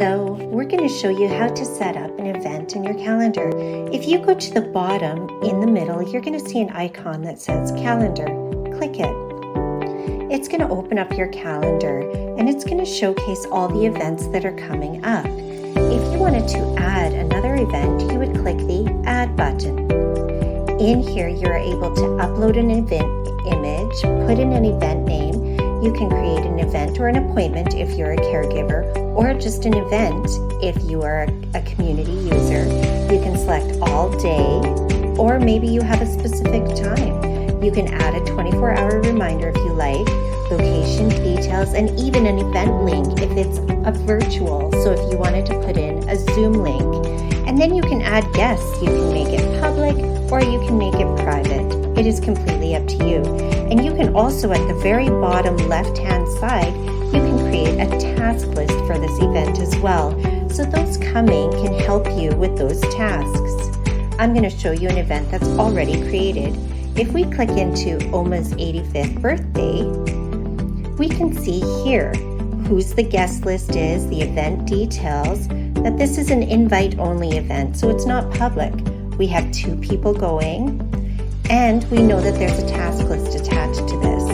Hello, we're going to show you how to set up an event in your calendar. If you go to the bottom in the middle, you're going to see an icon that says calendar. Click it. It's going to open up your calendar and it's going to showcase all the events that are coming up. If you wanted to add another event, you would click the Add button. In here, you're able to upload an event image, put in an event name. You can create an event or an appointment if you're a caregiver, or just an event if you are a community user. You can select all day, or maybe you have a specific time. You can add a 24-hour reminder if you like, location details, and even an event link if it's a virtual. So if you wanted to put in a Zoom link, and then you can add guests. You can make it public or you can make it private. It is completely up to you. And you can also, at the very bottom left-hand side, you can create a task list for this event as well. So those coming can help you with those tasks. I'm going to show you an event that's already created. If we click into Oma's 85th birthday, we can see here whose the guest list is, the event details, that this is an invite-only event, so it's not public. We have 2 people going, and we know that there's a task list attached to this.